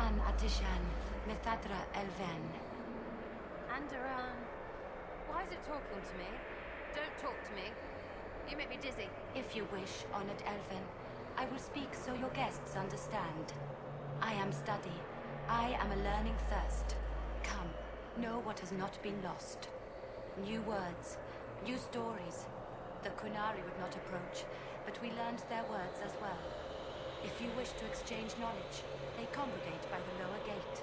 Andaran Atishan, Methadra Elven. Andaran. Why is it talking to me? Don't talk to me. You make me dizzy. If you wish, honored Elven, I will speak so your guests understand. I am study. I am a learning thirst. Come, know what has not been lost. New words, new stories. The Kunari would not approach, but we learned their words as well. If you wish to exchange knowledge, they congregate by the lower gate.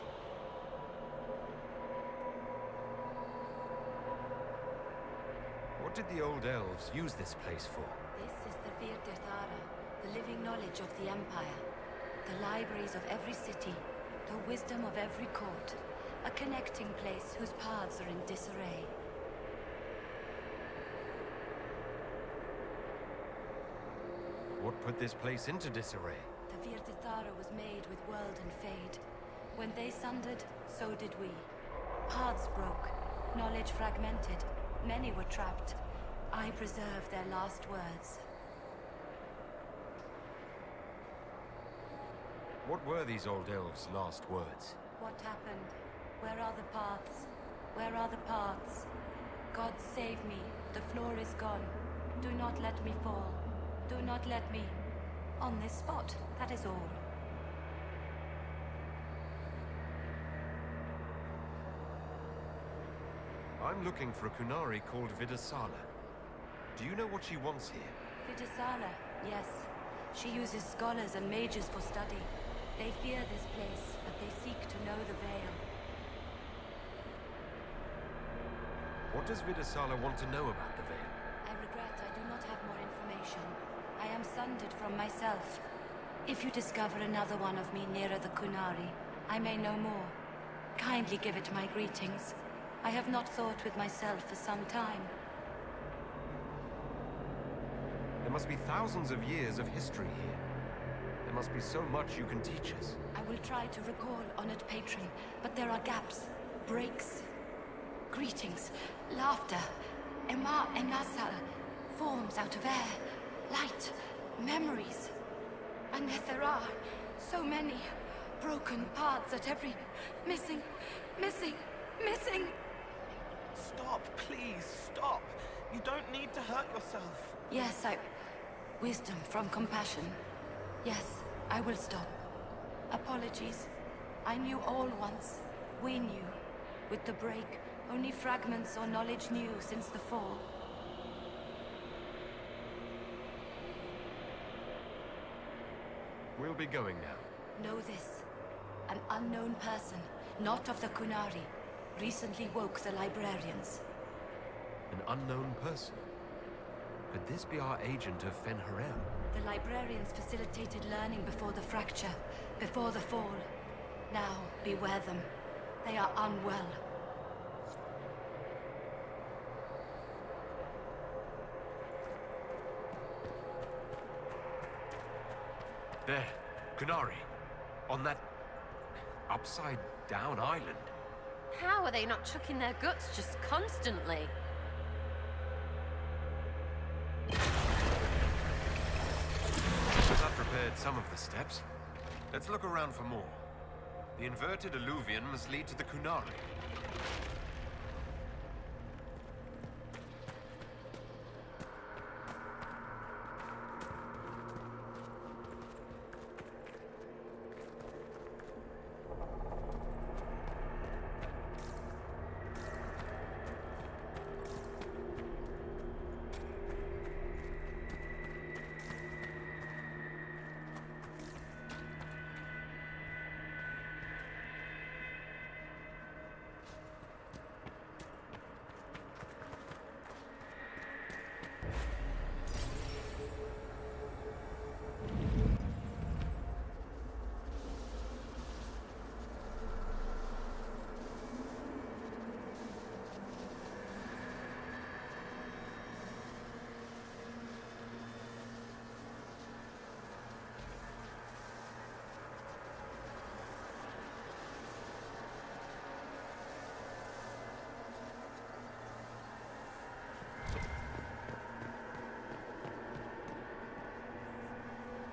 What did the old elves use this place for? This is the Virdirthara, the living knowledge of the Empire. The libraries of every city, the wisdom of every court. A connecting place whose paths are in disarray. What put this place into disarray? The Virdirthara was made with world and fade. When they sundered, so did we. Paths broke, knowledge fragmented, many were trapped. I preserve their last words. What were these old elves' last words? What happened? Where are the paths? Where are the paths? God save me, the floor is gone. Do not let me fall. Do not let me... on this spot, that is all. I'm looking for a Kunari called Vidasala. Do you know what she wants here? Vidasala, yes. She uses scholars and mages for study. They fear this place, but they seek to know the veil. What does Vidasala want to know about the veil? I regret I do not have more information. I am sundered from myself. If you discover another one of me nearer the Kunari, I may know more. Kindly give it my greetings. I have not thought with myself for some time. There must be thousands of years of history here. There must be so much you can teach us. I will try to recall, honored patron, but there are gaps, breaks. Greetings, laughter, Ema Enasal, forms out of air, light, memories. And yet there are so many broken paths at every... missing. Stop, please, stop. You don't need to hurt yourself. Yes, wisdom from compassion. Yes, I will stop. Apologies. I knew all once. We knew. With the break, only fragments or knowledge new since the fall. We'll be going now. Know this. An unknown person, not of the Kunari, recently woke the librarians. An unknown person? Could this be our agent of Fenharel? The librarians facilitated learning before the fracture, before the fall. Now, beware them. They are unwell. There, Kunari. On that... upside-down island. How are they not chucking their guts just constantly? That prepared some of the steps. Let's look around for more. The inverted alluvion must lead to the Kunari.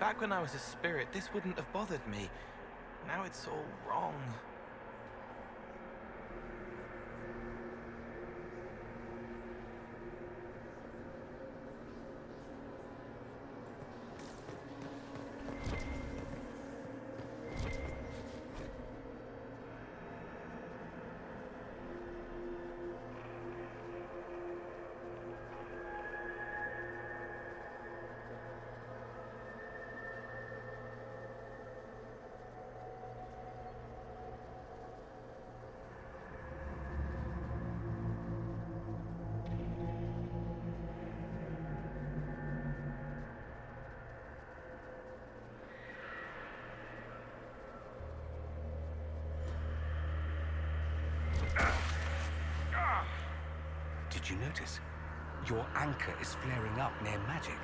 Back when I was a spirit, this wouldn't have bothered me. Now it's all wrong. Did you notice? Your anchor is flaring up near magic.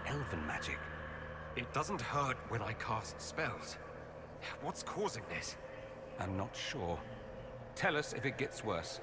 Elven magic. It doesn't hurt when I cast spells. What's causing this? I'm not sure. Tell us if it gets worse.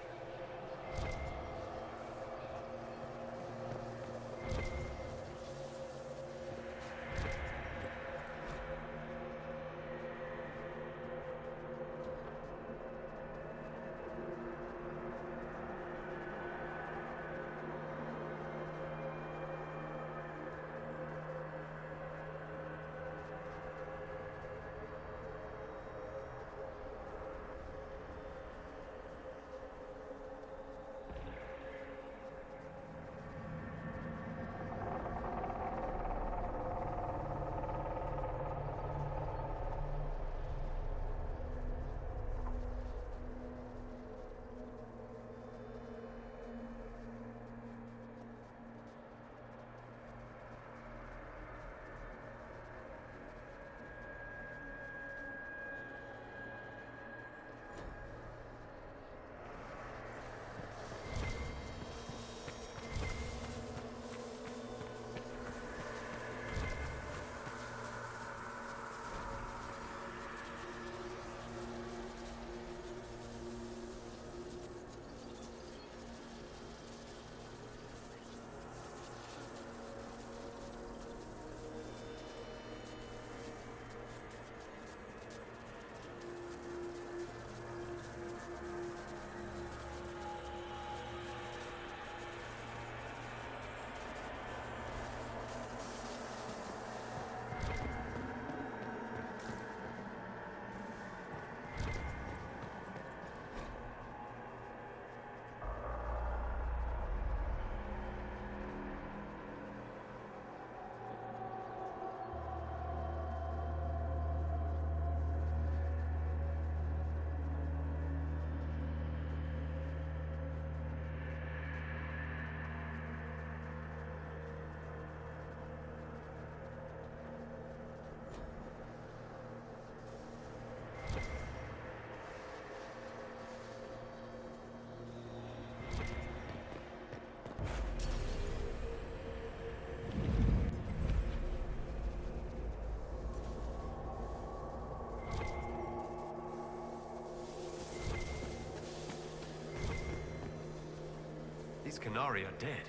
These Canari are dead,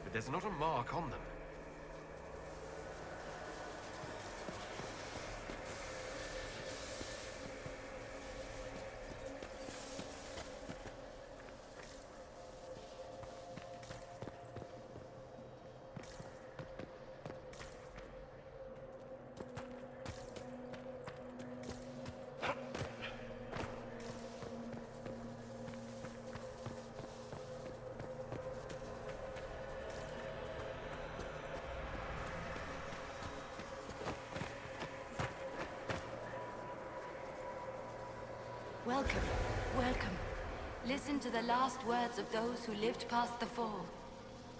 but there's not a mark on them. Welcome, welcome. Listen to the last words of those who lived past the fall.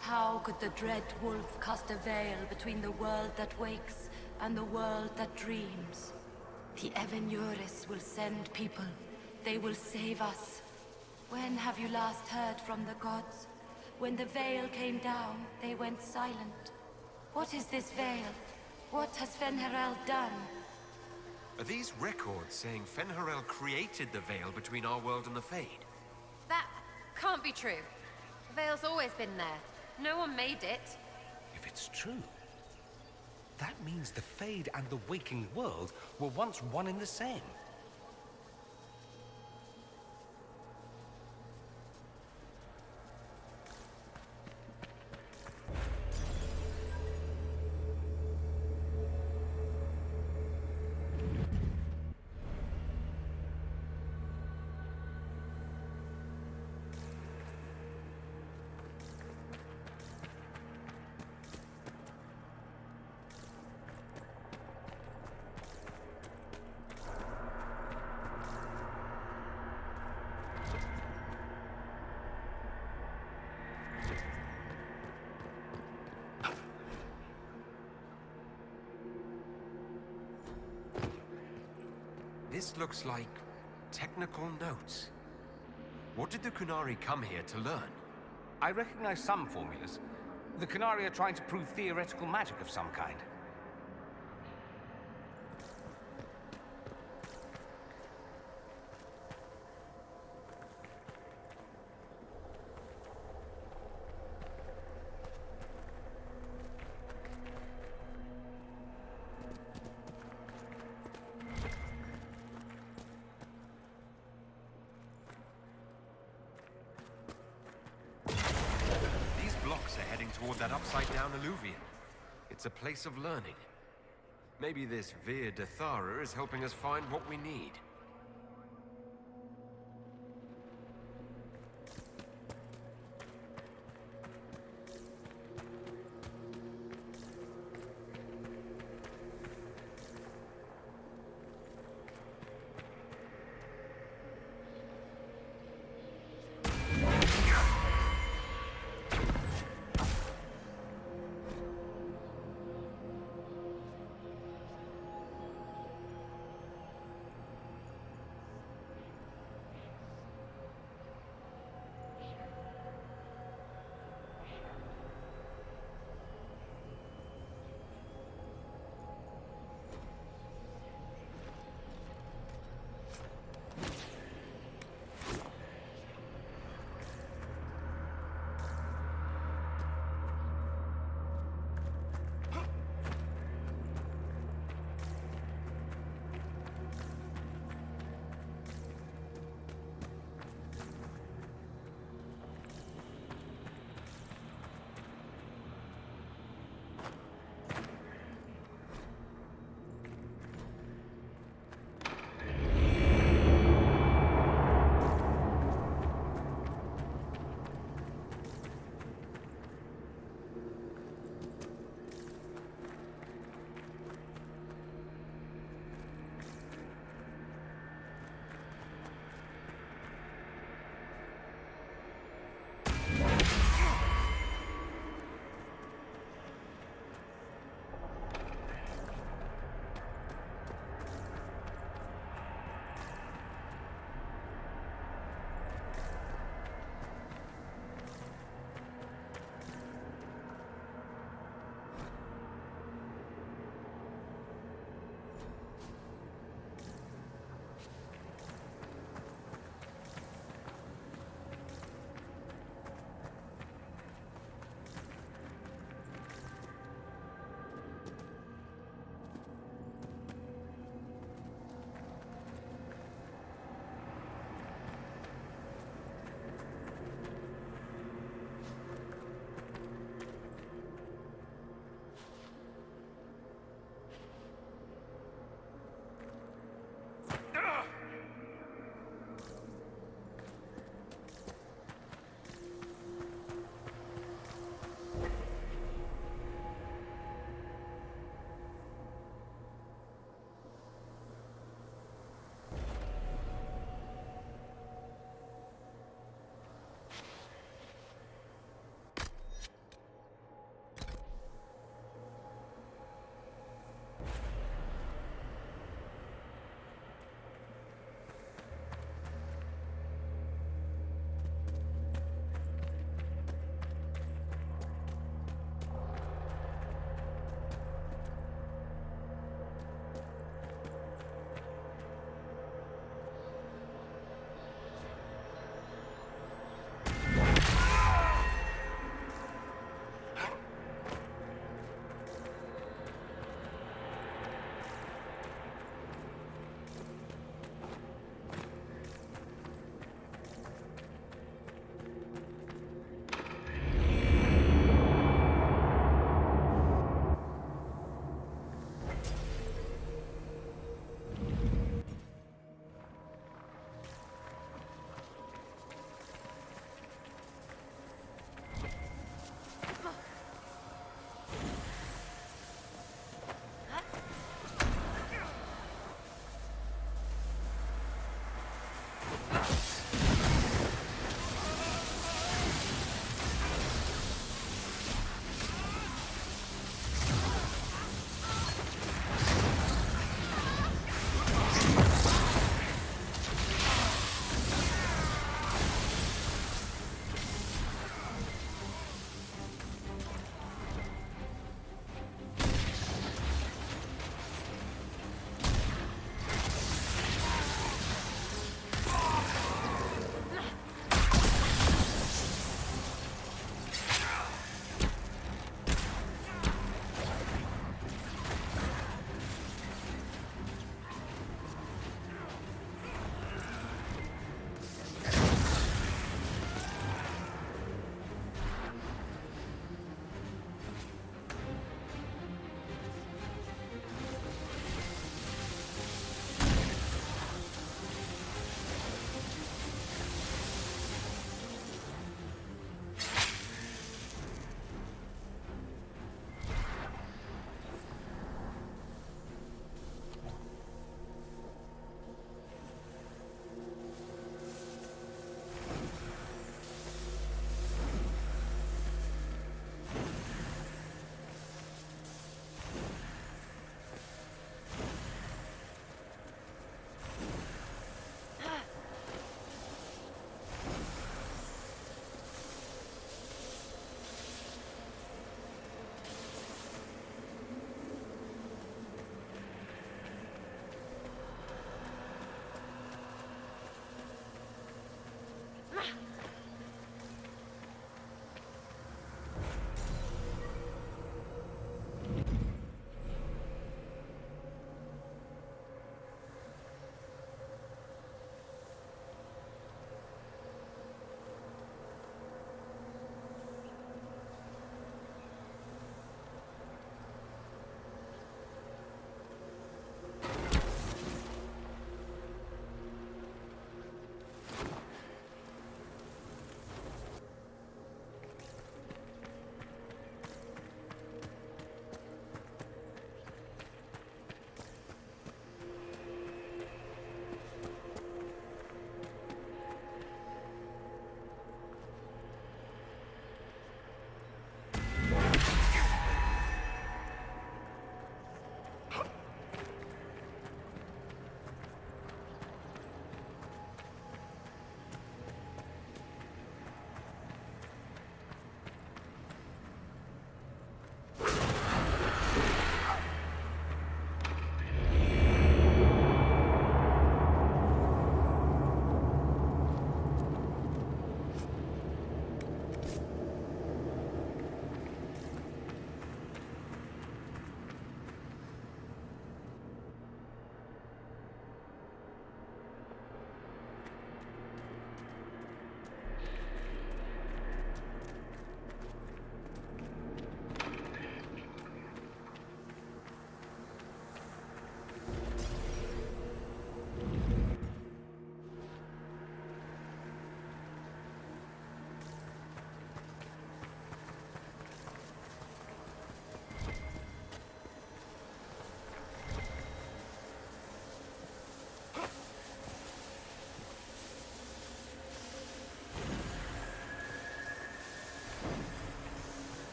How could the dread wolf cast a veil between the world that wakes and the world that dreams? The Evenuris will send people. They will save us. When have you last heard from the gods? When the veil came down, they went silent. What is this veil? What has Fen'Harel done? Are these records saying Fen'Harel created the veil between our world and the Fade? That can't be true. The veil's always been there. No one made it. If it's true, that means the Fade and the waking world were once one and the same. This looks like technical notes. What did the Kunari come here to learn? I recognize some formulas. The Qunari are trying to prove theoretical magic of some kind. These blocks are heading toward that upside-down alluvion. It's a place of learning. Maybe this Vir Dathara is helping us find what we need.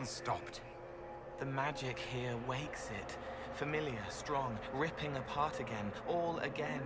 been stopped. The magic here wakes it. Familiar, strong, ripping apart again, all again.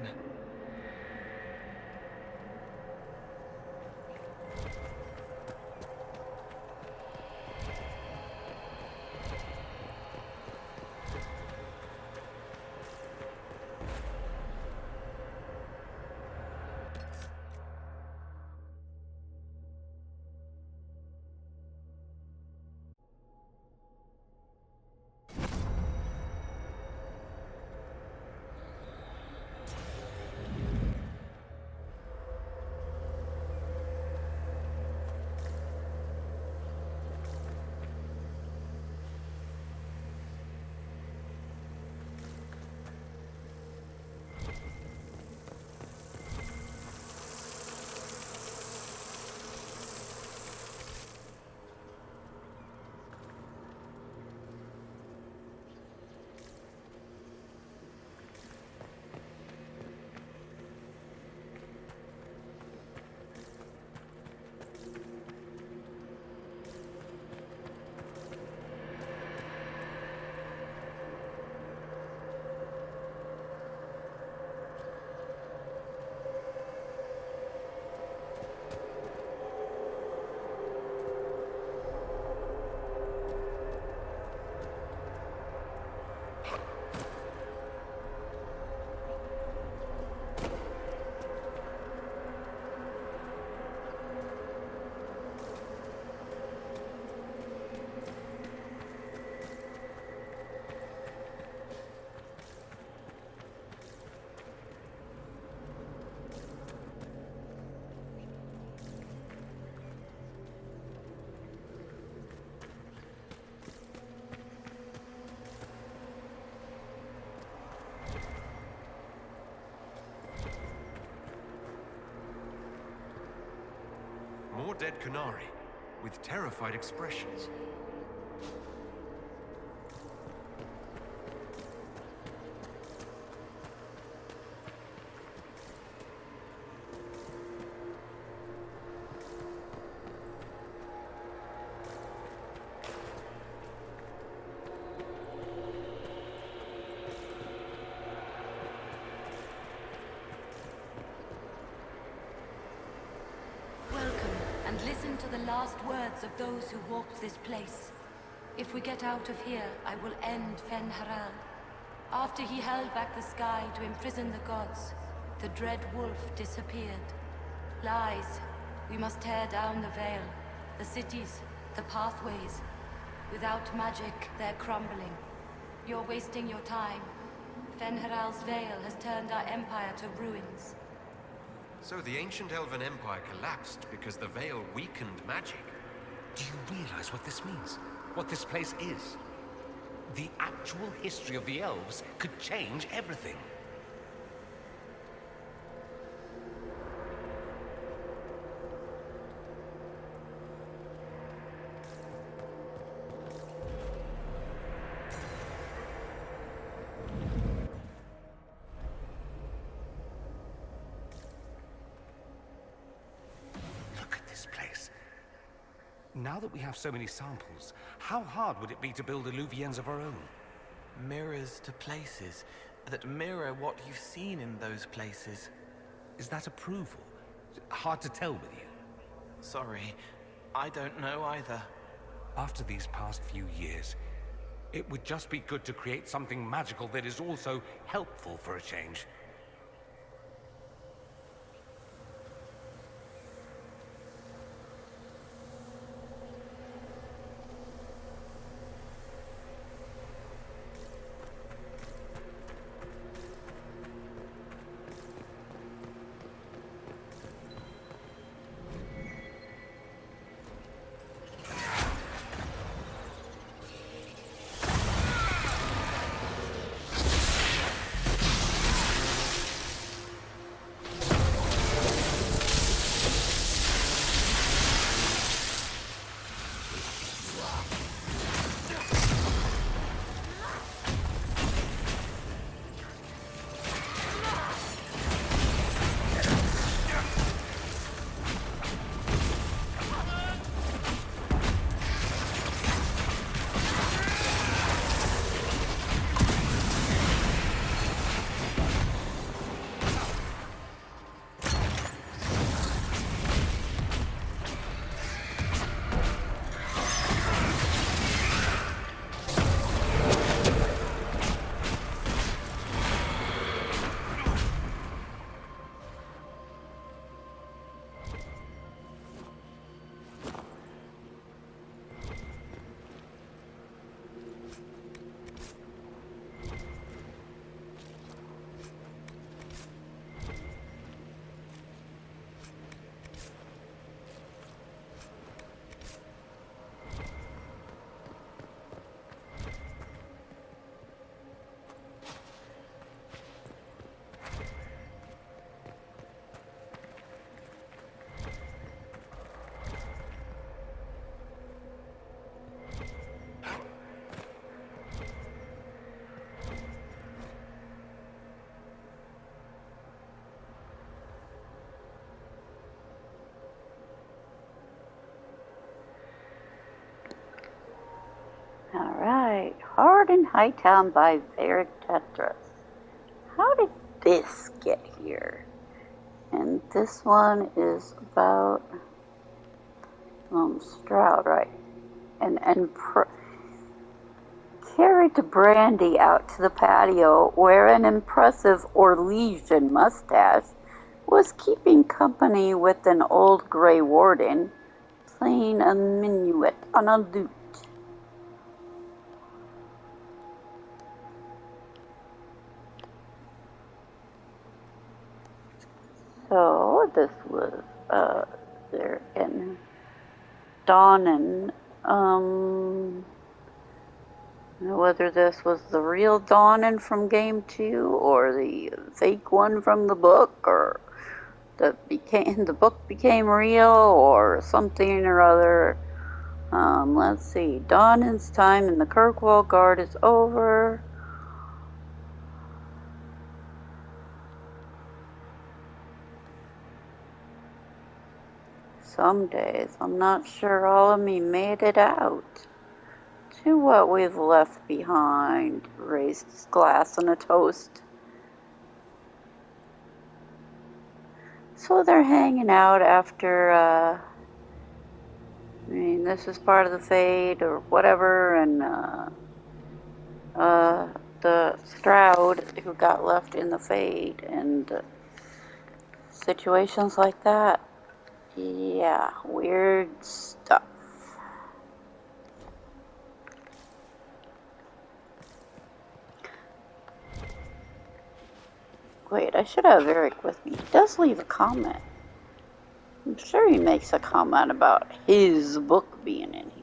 More dead Qunari, with terrified expressions. And listen to the last words of those who walked this place. If we get out of here, I will end Fen-Haral. After he held back the sky to imprison the gods, the dread wolf disappeared. Lies. We must tear down the veil, the cities, the pathways. Without magic, they're crumbling. You're wasting your time. Fen-Haral's veil has turned our empire to ruins. So the ancient Elven Empire collapsed because the Veil weakened magic. Do you realize what this means? What this place is? The actual history of the elves could change everything. Now that we have so many samples, how hard would it be to build Illuviens of our own? Mirrors to places that mirror what you've seen in those places. Is that approval? Hard to tell with you. Sorry, I don't know either. After these past few years, it would just be good to create something magical that is also helpful for a change. in Hightown by Varric Tetris. How did this get here? And this one is about Stroud, right? And carried the brandy out to the patio, where an impressive Orlesian mustache was keeping company with an old gray warden, playing a minuet on a lute. So this was there in Dawn, and whether this was the real Dawnin from Game 2 or the fake one from the book, or the book became real, or something or other. Let's see. Dawnin's time in the Kirkwall Guard is over. Some days, I'm not sure all of me made it out to what we've left behind. Raised his glass in a toast. So they're hanging out after, this is part of the fade or whatever, and the Stroud who got left in the fade, and situations like that. Yeah, weird stuff. Wait, I should have Eric with me. He does leave a comment. I'm sure he makes a comment about his book being in here.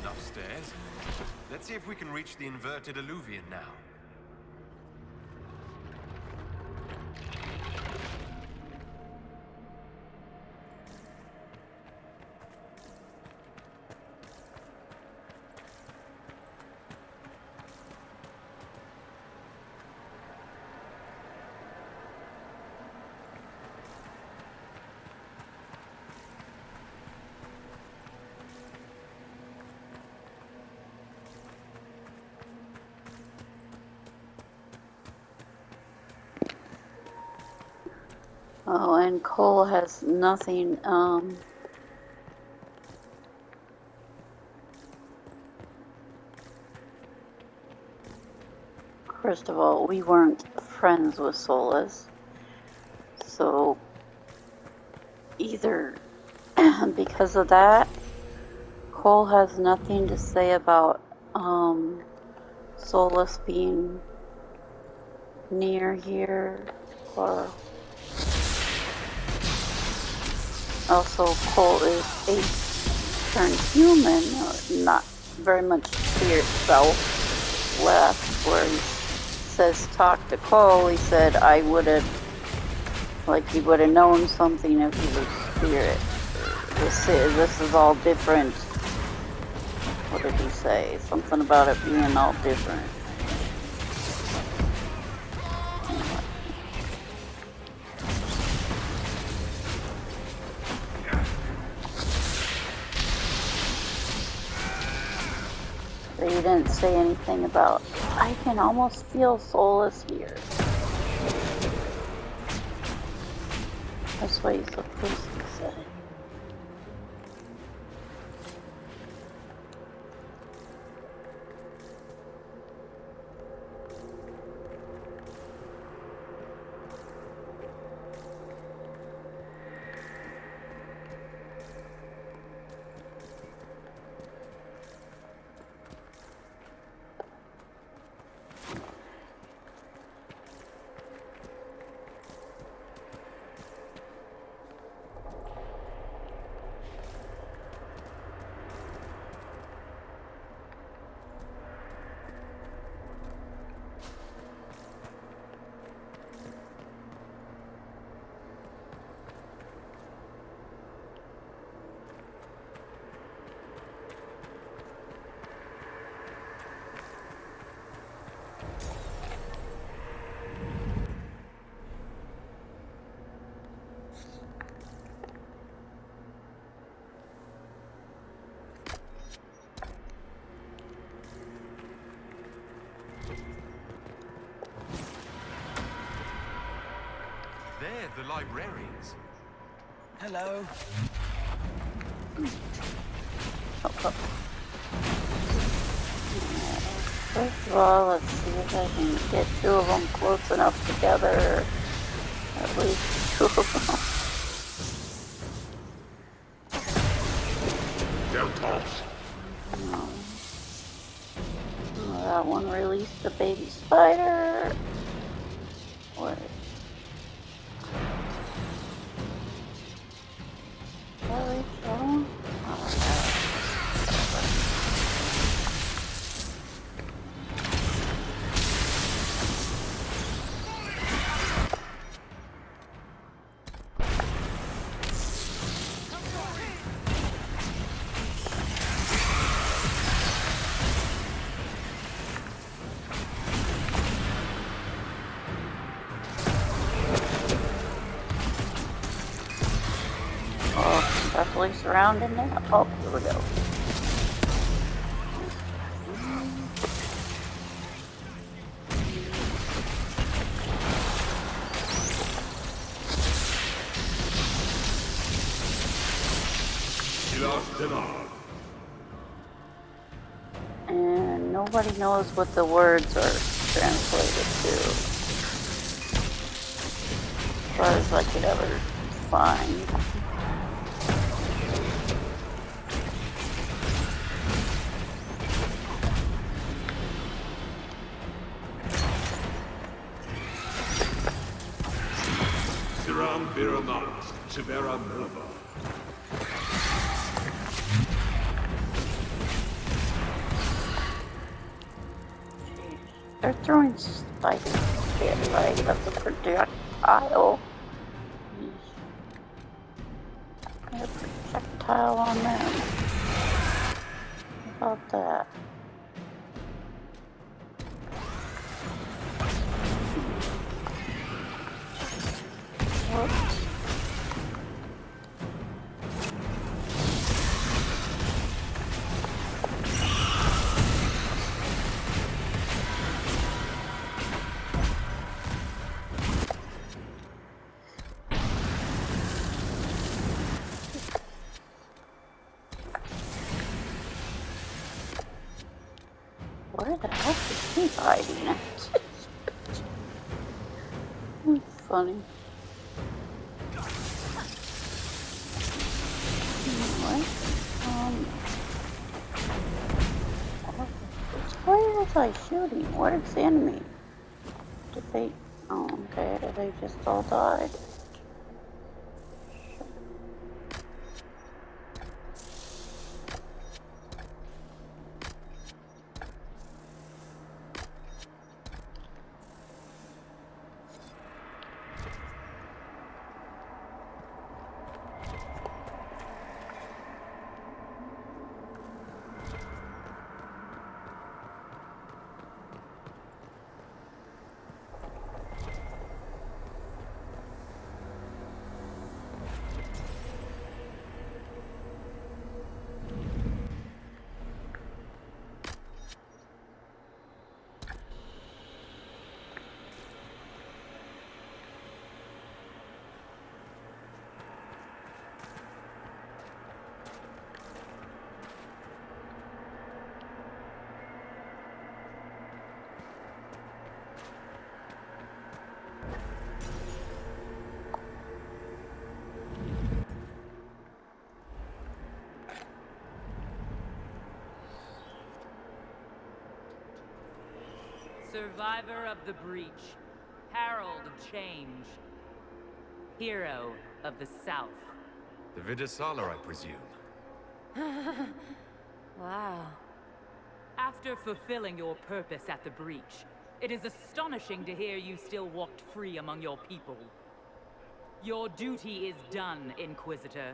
Upstairs. Let's see if we can reach the inverted alluvion now. Oh, and Cole has nothing, first of all, we weren't friends with Solas, so either because of that, Cole has nothing to say about, Solas being near here, or also, Cole is a turned human, not very much to yourself left, where he says talk to Cole. He said, I would have Like he would have known something if he was spirit. This is all different. What did he say? Something about it being all different. They didn't say anything about, I can almost feel Solas here. That's what he's supposed to say. They're the librarians. Hello. First of all, let's see if I can get two of them close enough together. At least two of them. No. That one released the baby spider. Where? Definitely surrounding now. Oh, here we go. And nobody knows what the words are translated to, as far as I could ever find. They're throwing spiders right at the projectile. A projectile on them. How about that? Whoops. Where the heck is he hiding at? That's funny. What? Where was I shooting? Where's the enemy? Did they... Oh, okay. They just all died. Survivor of the breach. Herald of change. Hero of the South. The Vidasala, I presume. Wow. After fulfilling your purpose at the breach, it is astonishing to hear you still walked free among your people. Your duty is done, Inquisitor.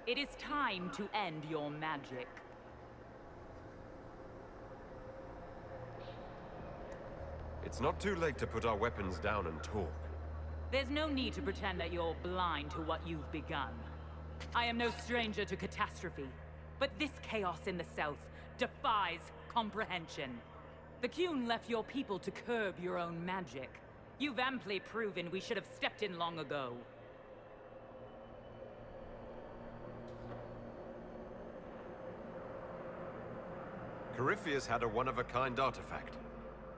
It is time to end your magic. It's not too late to put our weapons down and talk. There's no need to pretend that you're blind to what you've begun. I am no stranger to catastrophe, but this chaos in the South defies comprehension. The Qun left your people to curb your own magic. You've amply proven we should have stepped in long ago. Corypheus had a one-of-a-kind artifact.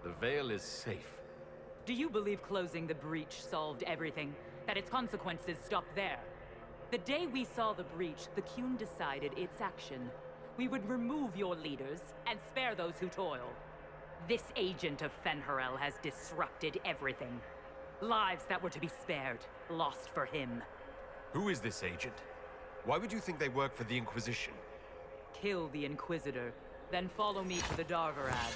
The Veil is safe. Do you believe closing the breach solved everything? That its consequences stopped there? The day we saw the breach, the Qun decided its action. We would remove your leaders and spare those who toil. This agent of Fen'Harel has disrupted everything. Lives that were to be spared, lost for him. Who is this agent? Why would you think they work for the Inquisition? Kill the Inquisitor, then follow me to the Dargarad.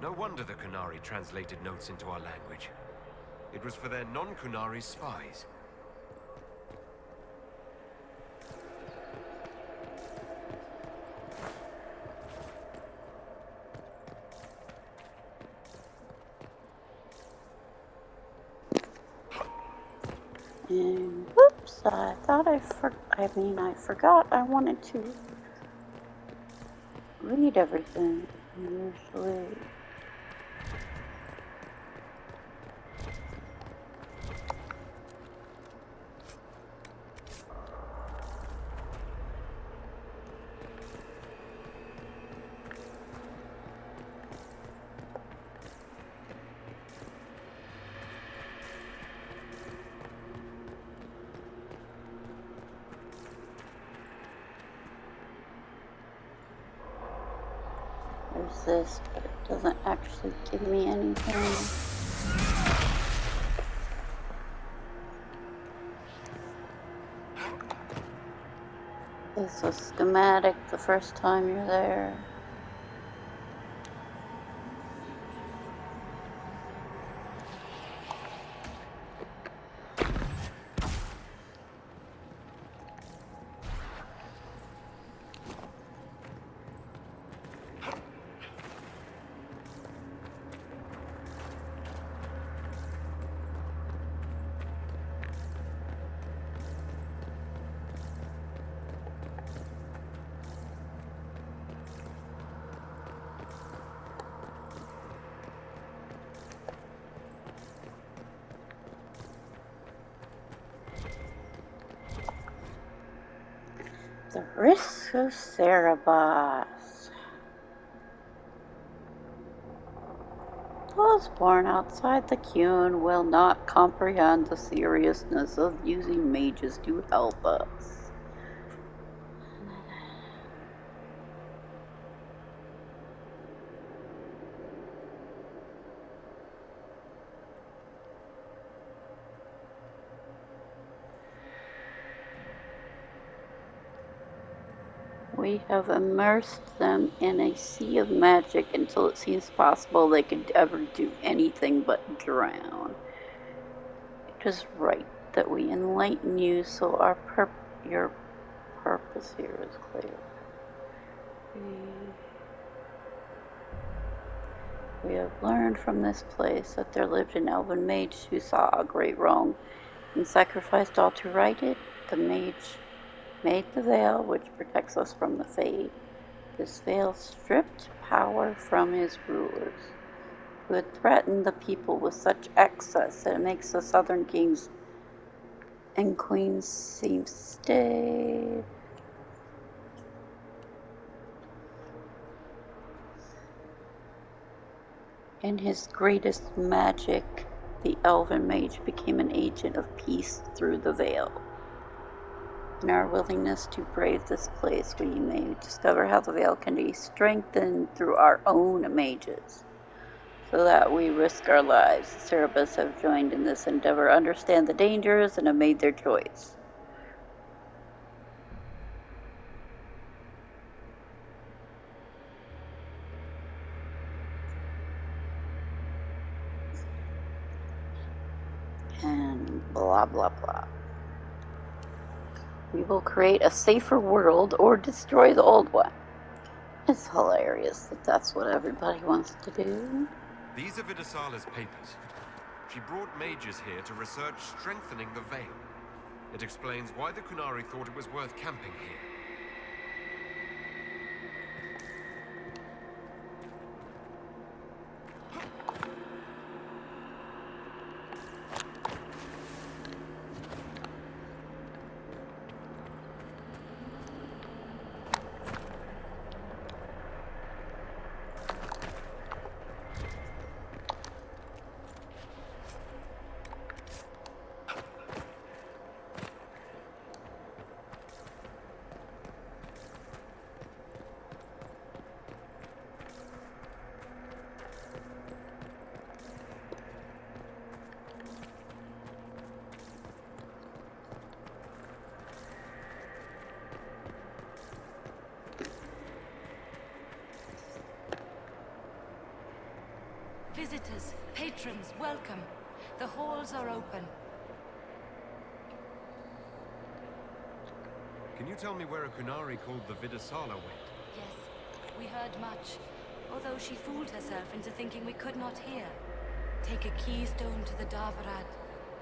No wonder the Qunari translated notes into our language. It was for their non-Qunari spies. And whoops, I thought I forgot I wanted to read everything. Usually. There's this, but it doesn't actually give me anything. It's a schematic the first time you're there. The risk of Cerebos. Those born outside the Qun will not comprehend the seriousness of using mages to help us. We have immersed them in a sea of magic until it seems possible they could ever do anything but drown. It is right that we enlighten you so your purpose here is clear. We have learned from this place that there lived an elven mage who saw a great wrong and sacrificed all to right it. The mage made the veil which protects us from the Fade. This veil stripped power from his rulers, who had threatened the people with such excess that it makes the southern kings and queens seem stay. In his greatest magic, the elven mage became an agent of peace through the veil. In our willingness to brave this place, we may discover how the veil can be strengthened through our own mages, so that we risk our lives. The Cerebos have joined in this endeavor, understand the dangers, and have made their choice. And blah blah blah. We will create a safer world or destroy the old one. It's hilarious that that's what everybody wants to do. These are Vidasala's papers. She brought mages here to research strengthening the veil. It explains why the Kunari thought it was worth camping here. Visitors, patrons, welcome. The halls are open. Can you tell me where a Kunari called the Vidasala went? Yes, we heard much, although she fooled herself into thinking we could not hear. Take a keystone to the Davarad.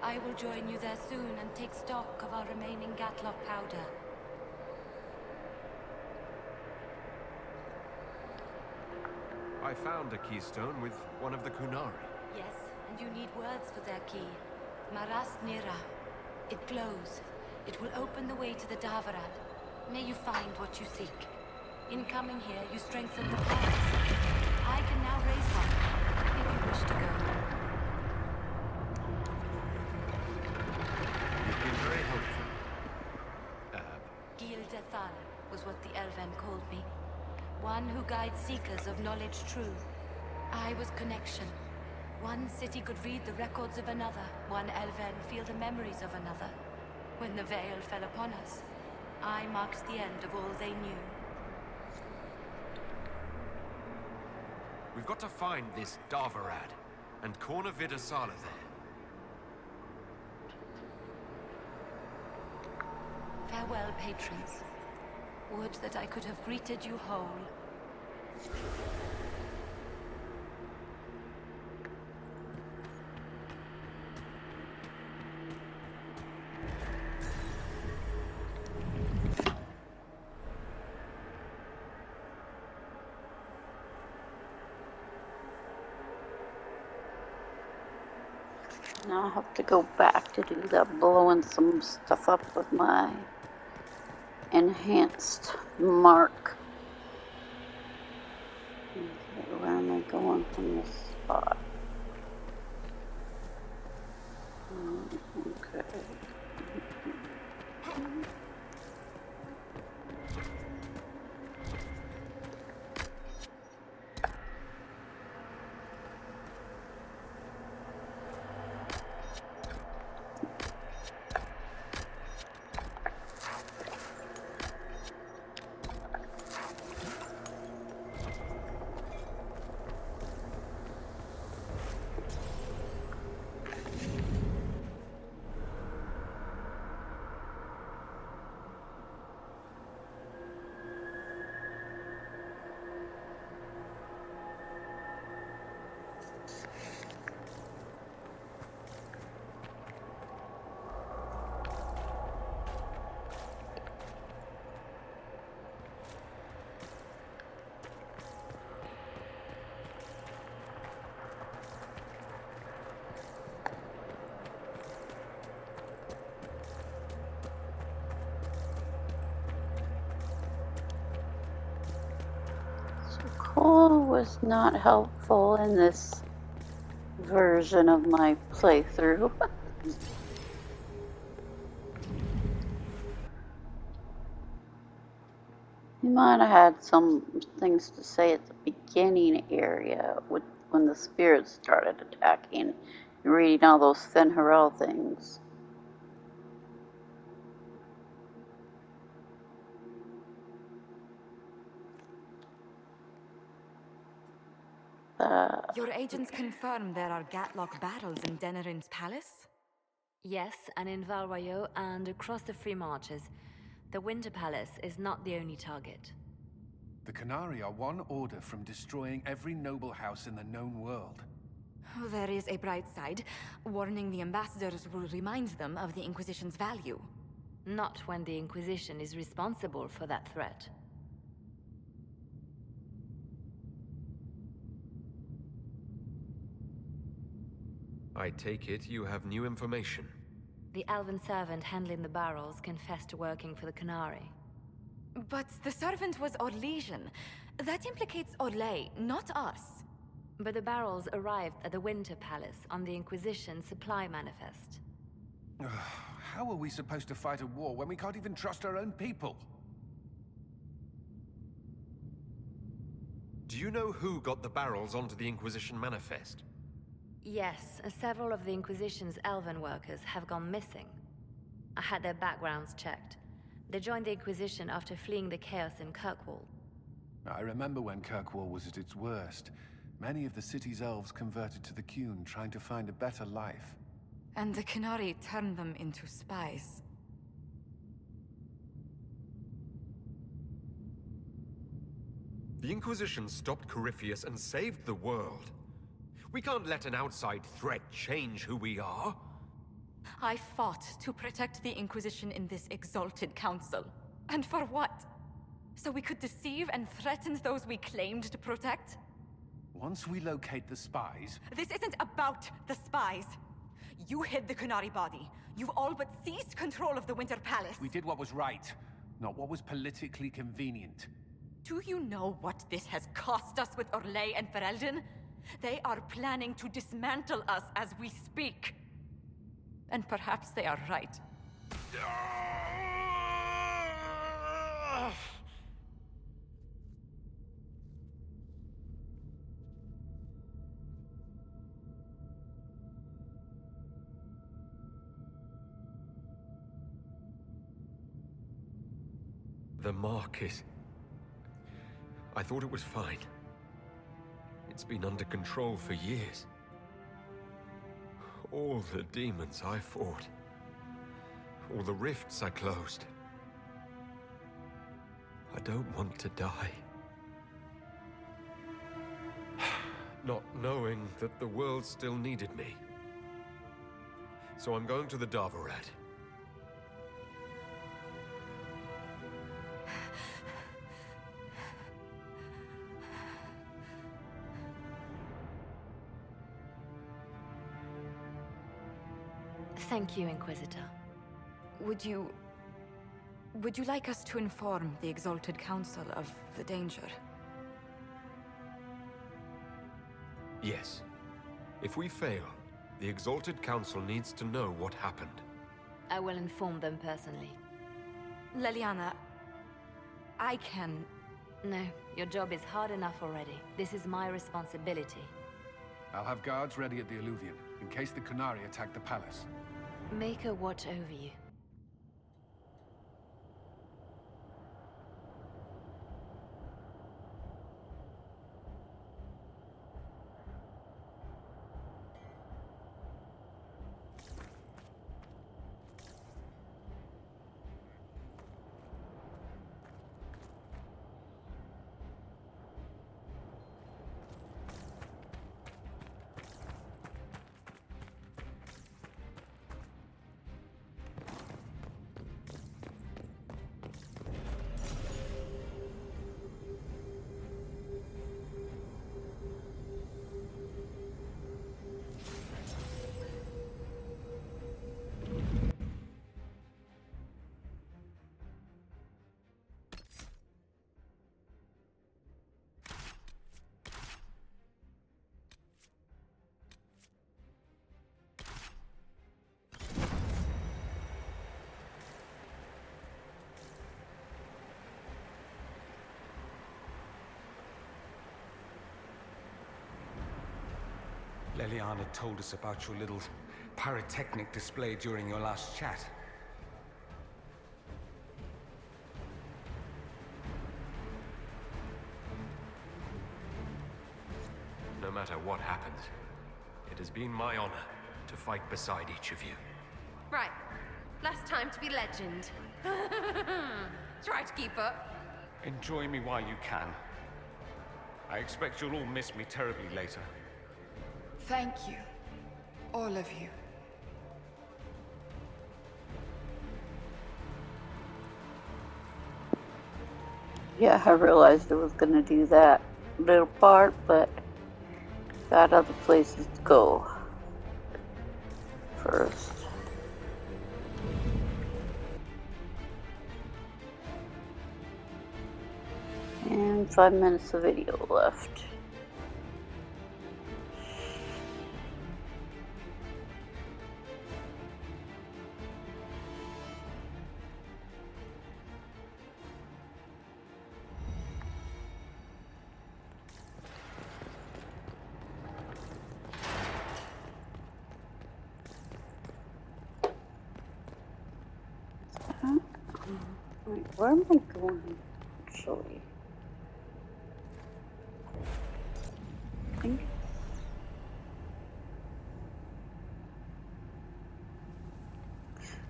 I will join you there soon and take stock of our remaining Gatlock powder. I found a keystone with one of the Kunari. Yes, and you need words for their key. Maras Nira. It glows. It will open the way to the Davarad. May you find what you seek. In coming here, you strengthen the bonds. I can now raise one, if you wish to go. You've been very helpful. Gildethan was what the Elven called me. One who guides seekers of knowledge true. I was connection. One city could read the records of another. One Elven feel the memories of another. When the veil fell upon us, I marked the end of all they knew. We've got to find this Davarad and corner Vidasala there. Farewell, patrons. Would that I could have greeted you whole. Now I have to go back to do that, blowing some stuff up with my enhanced mark. Okay, where am I going from this spot? Okay. Coal was not helpful in this version of my playthrough. You might have had some things to say at the beginning area when the spirits started attacking. You're reading all those Thin Harel things. Your agents confirm there are Gatlock battles in Denerim's palace? Yes, and in Val Royeaux and across the Free Marches. The Winter Palace is not the only target. The Canari are one order from destroying every noble house in the known world. There is a bright side. Warning the ambassadors will remind them of the Inquisition's value. Not when the Inquisition is responsible for that threat. I take it you have new information. The elven servant handling the barrels confessed to working for the Canari. But the servant was Orlesian. That implicates Orlais, not us. But the barrels arrived at the Winter Palace on the Inquisition supply manifest. How are we supposed to fight a war when we can't even trust our own people? Do you know who got the barrels onto the Inquisition manifest? Yes, several of the Inquisition's elven workers have gone missing. I had their backgrounds checked. They joined the Inquisition after fleeing the chaos in Kirkwall. I remember when Kirkwall was at its worst. Many of the city's elves converted to the Qun, trying to find a better life. And the Canari turned them into spies. The Inquisition stopped Corypheus and saved the world. We can't let an outside threat change who we are. I fought to protect the Inquisition in this exalted council. And for what? So we could deceive and threaten those we claimed to protect? Once we locate the spies... This isn't about the spies. You hid the Canari body. You've all but seized control of the Winter Palace. We did what was right, not what was politically convenient. Do you know what this has cost us with Orlais and Ferelden? They are planning to dismantle us as we speak. And perhaps they are right. The market. I thought it was fine. It's been under control for years. All the demons I fought. All the rifts I closed. I don't want to die. Not knowing that the world still needed me. So I'm going to the Davarat. Thank you, Inquisitor. Would you Would you like us to inform the Exalted Council of the danger? Yes. If we fail, the Exalted Council needs to know what happened. I will inform them personally. Leliana, I can... No, your job is hard enough already. This is my responsibility. I'll have guards ready at the Alluvion, in case the Qunari attack the palace. Make a watch over you. Leliana told us about your little pyrotechnic display during your last chat. No matter what happens, it has been my honor to fight beside each of you. Right. Last time to be legend. Try to keep up. Enjoy me while you can. I expect you'll all miss me terribly later. Thank you. All of you. Yeah, I realized I was gonna do that little part, but got other places to go first. And 5 minutes of video left. Wait, where am I going, actually? I think...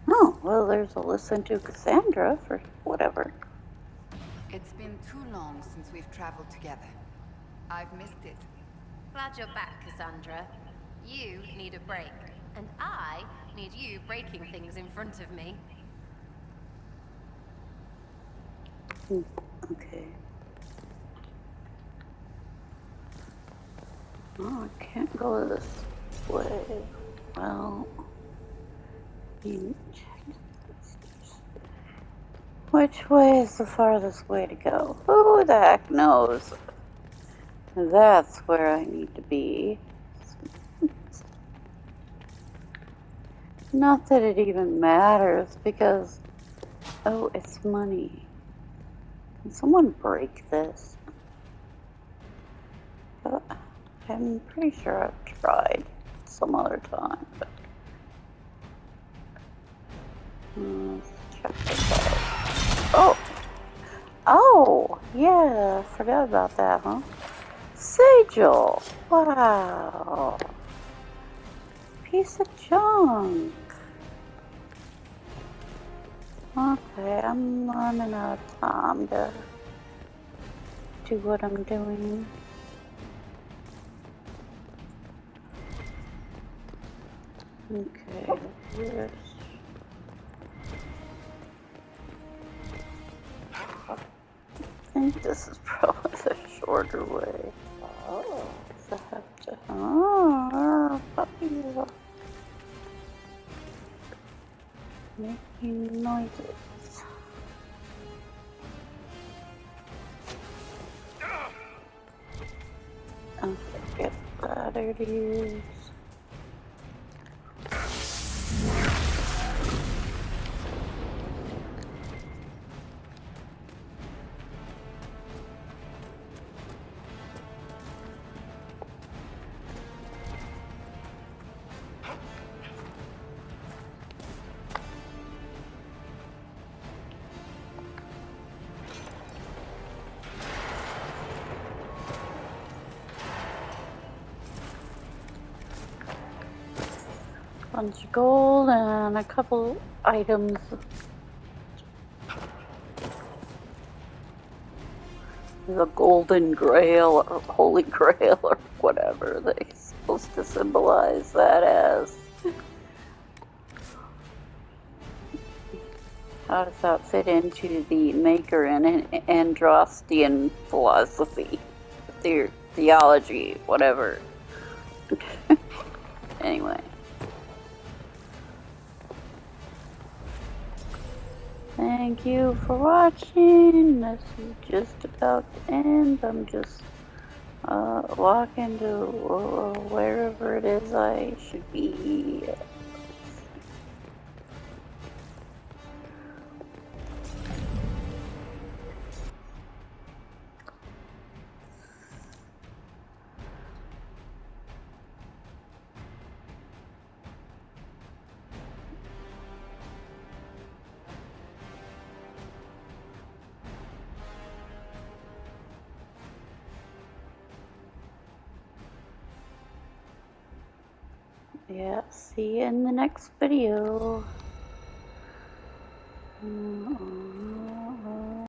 Oh, well, there's a listen to Cassandra for whatever. It's been too long since we've traveled together. I've missed it. Glad you're back, Cassandra. You need a break, and I need you breaking things in front of me. Okay. Oh, I can't go this way. Well, which way is the farthest way to go? Who the heck knows? That's where I need to be. Not that it even matters, because... Oh, it's money. Can someone break this? I'm pretty sure I've tried some other time, but... Let's check this out. Oh! Oh! Yeah, I forgot about that, huh? Sigil! Wow! Piece of junk! Okay, I'm running out of time to do what I'm doing. Okay, here's... I think this is probably the shorter way. Oh, I have to... Oh, puppies are making noises. there it is. Bunch of gold and a couple items. The Golden Grail or Holy Grail or whatever they're supposed to symbolize that as. How does that fit into the Maker and Androstian philosophy? Theology, whatever. Anyway. Thank you for watching. This is just about to end. I'm just walking to wherever it is I should be. Yeah, see you in the next video.